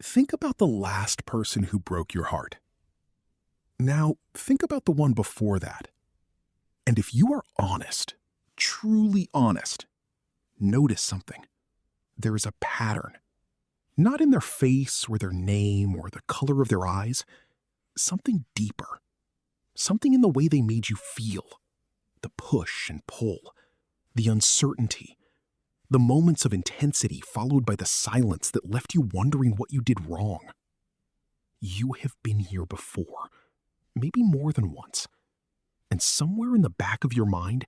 Think about the last person who broke your heart. Now, think about the one before that. And if you are honest, truly honest, notice something. There is a pattern. Not in their face or their name or the color of their eyes. Something deeper. Something in the way they made you feel. The push and pull. The uncertainty. The moments of intensity followed by the silence that left you wondering what you did wrong. You have been here before. Maybe more than once. And somewhere in the back of your mind,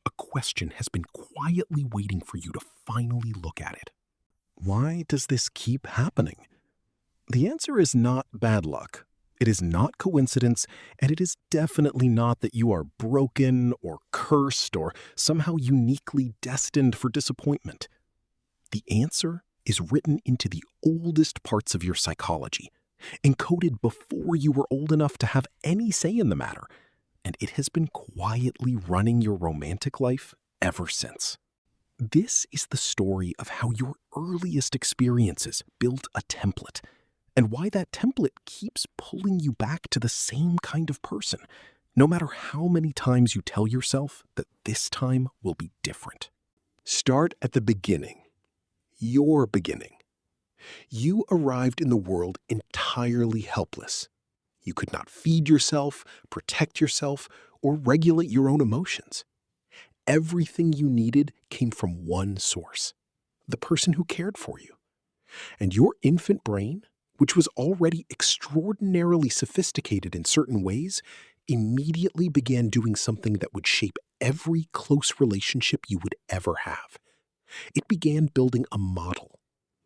a question has been quietly waiting for you to finally look at it. Why does this keep happening? The answer is not bad luck. It is not coincidence, and it is definitely not that you are broken or cursed or somehow uniquely destined for disappointment. The answer is written into the oldest parts of your psychology, encoded before you were old enough to have any say in the matter, and it has been quietly running your romantic life ever since. This is the story of how your earliest experiences built a template, and why that template keeps pulling you back to the same kind of person, no matter how many times you tell yourself that this time will be different. Start at the beginning. Your beginning. You arrived in the world entirely helpless. You could not feed yourself, protect yourself, or regulate your own emotions. Everything you needed came from one source, the person who cared for you. And your infant brain, which was already extraordinarily sophisticated in certain ways, immediately began doing something that would shape every close relationship you would ever have. It began building a model,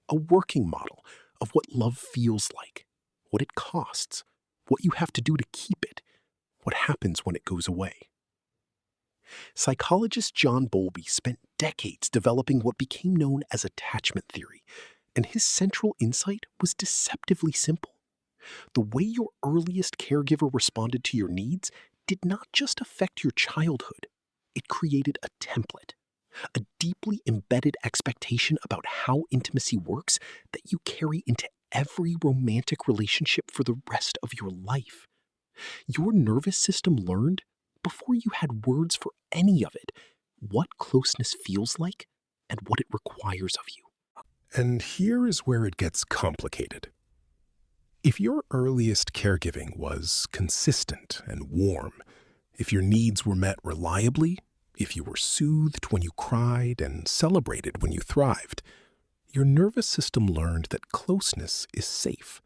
a working model of what love feels like, what it costs, what you have to do to keep it, what happens when it goes away. Psychologist John Bowlby spent decades developing what became known as attachment theory, and his central insight was deceptively simple. The way your earliest caregiver responded to your needs did not just affect your childhood, it created a template, a deeply embedded expectation about how intimacy works that you carry into every romantic relationship for the rest of your life. Your nervous system learned, before you had words for any of it, what closeness feels like and what it requires of you. And here is where it gets complicated. If your earliest caregiving was consistent and warm, if your needs were met reliably, if you were soothed when you cried and celebrated when you thrived, your nervous system learned that closeness is safe,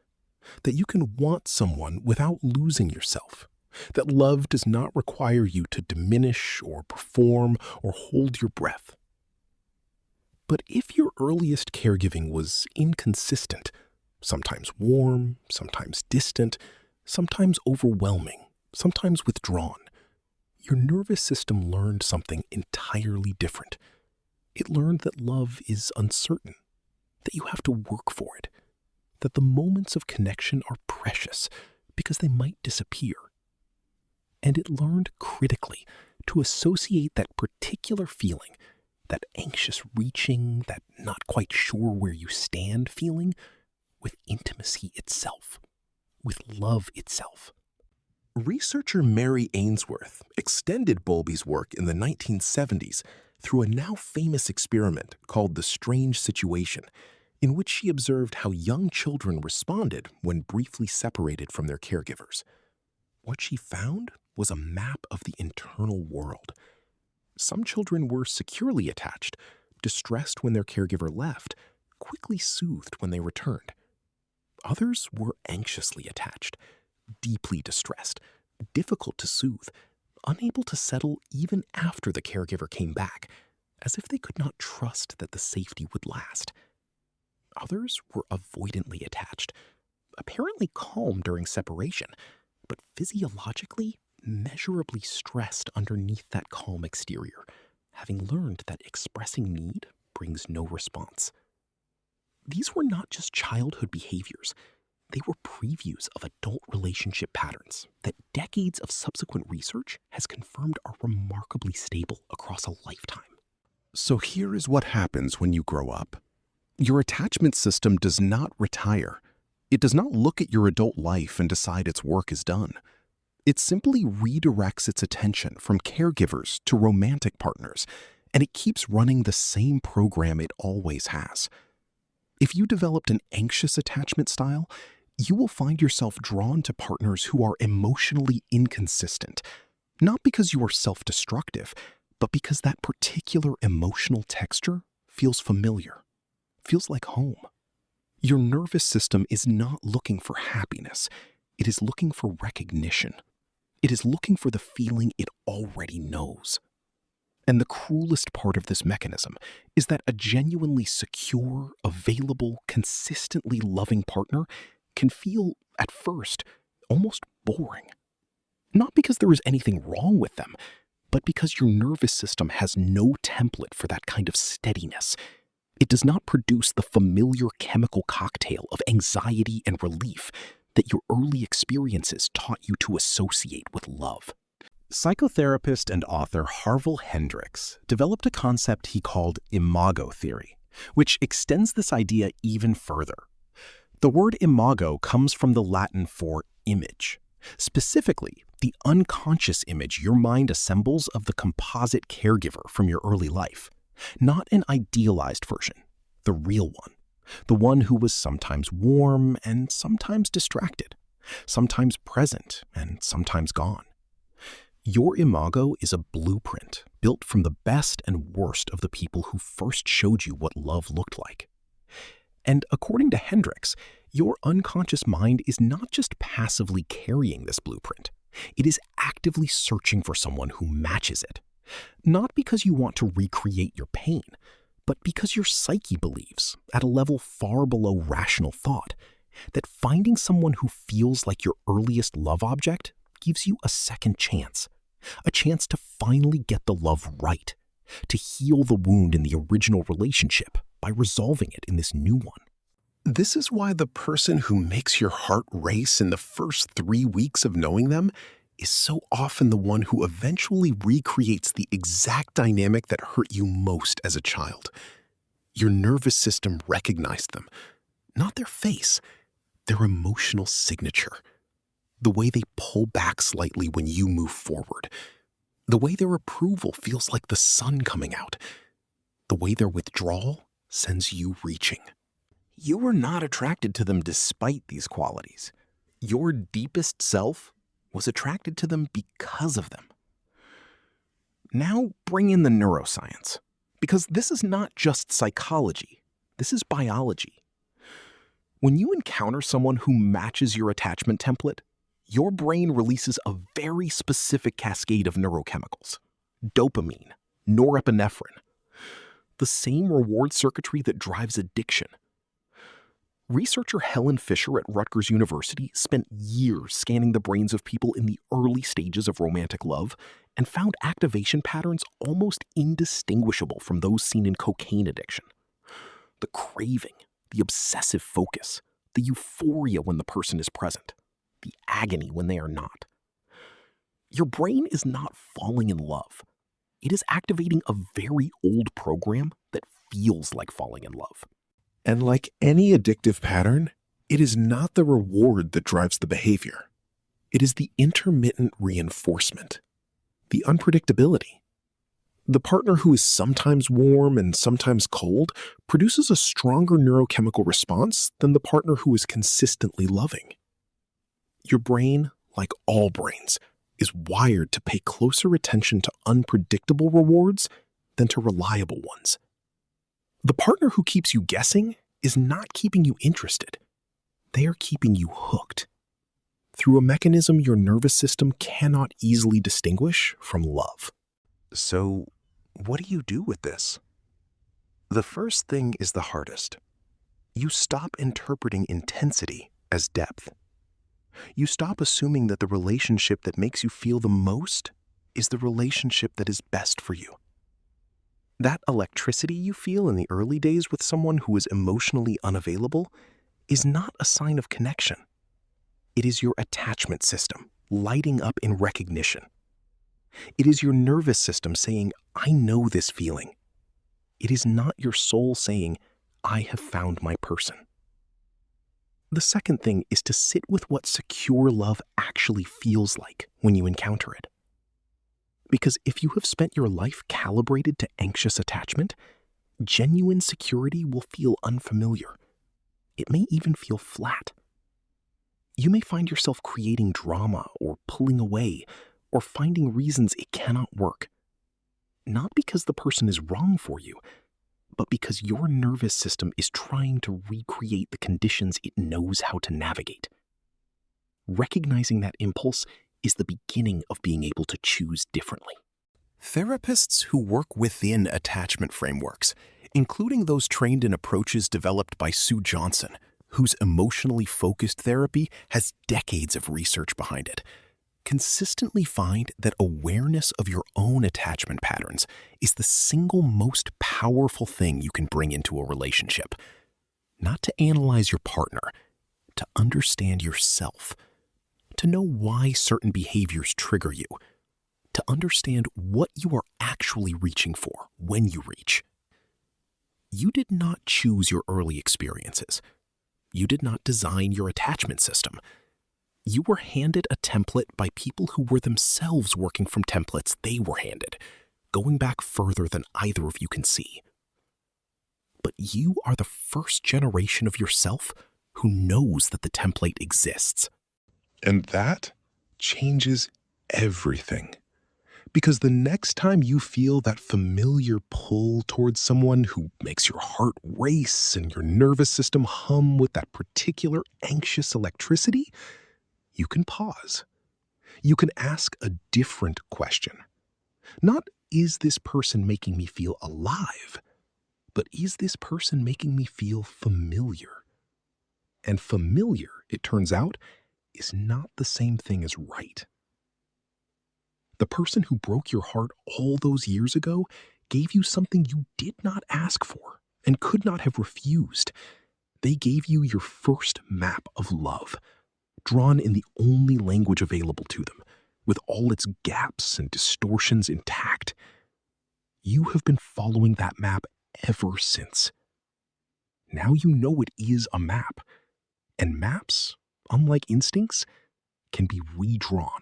that you can want someone without losing yourself, that love does not require you to diminish or perform or hold your breath. But if your earliest caregiving was inconsistent, sometimes warm, sometimes distant, sometimes overwhelming, sometimes withdrawn, your nervous system learned something entirely different. It learned that love is uncertain, that you have to work for it, that the moments of connection are precious because they might disappear. And it learned critically to associate that particular feeling, that anxious reaching, that not quite sure where you stand feeling, with intimacy itself, with love itself. Researcher Mary Ainsworth extended Bowlby's work in the 1970s through a now famous experiment called the strange situation, in which she observed how young children responded when briefly separated from their caregivers. What she found was a map of the internal world. Some children were securely attached, distressed when their caregiver left, quickly soothed when they returned. Others were anxiously attached, deeply distressed, difficult to soothe, unable to settle even after the caregiver came back, as if they could not trust that the safety would last. Others were avoidantly attached, apparently calm during separation, but physiologically measurably stressed underneath that calm exterior, having learned that expressing need brings no response. These were not just childhood behaviors. They were previews of adult relationship patterns that decades of subsequent research has confirmed are remarkably stable across a lifetime. So here is what happens when you grow up. Your attachment system does not retire. It does not look at your adult life and decide its work is done. It simply redirects its attention from caregivers to romantic partners, and it keeps running the same program it always has. If you developed an anxious attachment style, you will find yourself drawn to partners who are emotionally inconsistent, not because you are self-destructive, but because that particular emotional texture feels familiar, feels like home. Your nervous system is not looking for happiness. It is looking for recognition. It is looking for the feeling it already knows. And the cruelest part of this mechanism is that a genuinely secure, available, consistently loving partner can feel, at first, almost boring. Not because there is anything wrong with them, but because your nervous system has no template for that kind of steadiness. It does not produce the familiar chemical cocktail of anxiety and relief that your early experiences taught you to associate with love. Psychotherapist and author Harville Hendrix developed a concept he called Imago theory, which extends this idea even further. The word imago comes from the Latin for image, specifically the unconscious image your mind assembles of the composite caregiver from your early life, not an idealized version, the real one, the one who was sometimes warm and sometimes distracted, sometimes present and sometimes gone. Your imago is a blueprint built from the best and worst of the people who first showed you what love looked like. And according to Hendrix, your unconscious mind is not just passively carrying this blueprint. It is actively searching for someone who matches it. Not because you want to recreate your pain, but because your psyche believes, at a level far below rational thought, that finding someone who feels like your earliest love object gives you a second chance. A chance to finally get the love right, to heal the wound in the original relationship by resolving it in this new one. This is why the person who makes your heart race in the first 3 weeks of knowing them is so often the one who eventually recreates the exact dynamic that hurt you most as a child. Your nervous system recognized them, not their face, their emotional signature. The way they pull back slightly when you move forward. The way their approval feels like the sun coming out. The way their withdrawal sends you reaching. You were not attracted to them despite these qualities. Your deepest self was attracted to them because of them. Now bring in the neuroscience, because this is not just psychology. This is biology. When you encounter someone who matches your attachment template, your brain releases a very specific cascade of neurochemicals. Dopamine, norepinephrine, the same reward circuitry that drives addiction. Researcher Helen Fisher at Rutgers University spent years scanning the brains of people in the early stages of romantic love and found activation patterns almost indistinguishable from those seen in cocaine addiction. The craving, the obsessive focus, the euphoria when the person is present, the agony when they are not. Your brain is not falling in love. It is activating a very old program that feels like falling in love. And like any addictive pattern, it is not the reward that drives the behavior. It is the intermittent reinforcement, the unpredictability. The partner who is sometimes warm and sometimes cold produces a stronger neurochemical response than the partner who is consistently loving. Your brain, like all brains, is wired to pay closer attention to unpredictable rewards than to reliable ones. The partner who keeps you guessing is not keeping you interested. They are keeping you hooked through a mechanism your nervous system cannot easily distinguish from love. So, what do you do with this? The first thing is the hardest. You stop interpreting intensity as depth. You stop assuming that the relationship that makes you feel the most is the relationship that is best for you. That electricity you feel in the early days with someone who is emotionally unavailable is not a sign of connection. It is your attachment system lighting up in recognition. It is your nervous system saying, I know this feeling. It is not your soul saying, I have found my person. The second thing is to sit with what secure love actually feels like when you encounter it. Because if you have spent your life calibrated to anxious attachment, genuine security will feel unfamiliar. It may even feel flat. You may find yourself creating drama or pulling away or finding reasons it cannot work. Not because the person is wrong for you, but because your nervous system is trying to recreate the conditions it knows how to navigate. Recognizing that impulse is the beginning of being able to choose differently. Therapists who work within attachment frameworks, including those trained in approaches developed by Sue Johnson, whose emotionally focused therapy has decades of research behind it, consistently find that awareness of your own attachment patterns is the single most powerful thing you can bring into a relationship. Not to analyze your partner, to understand yourself, to know why certain behaviors trigger you, to understand what you are actually reaching for when you reach. You did not choose your early experiences. You did not design your attachment system. You were handed a template by people who were themselves working from templates they were handed, going back further than either of you can see. But you are the first generation of yourself who knows that the template exists. And that changes everything. Because the next time you feel that familiar pull towards someone who makes your heart race and your nervous system hum with that particular anxious electricity, you can pause. You can ask a different question. Not, is this person making me feel alive? But is this person making me feel familiar? And familiar, it turns out, is not the same thing as right. The person who broke your heart all those years ago gave you something you did not ask for and could not have refused. They gave you your first map of love, drawn in the only language available to them, with all its gaps and distortions intact. You have been following that map ever since. Now you know it is a map, and maps, unlike instincts, can be redrawn.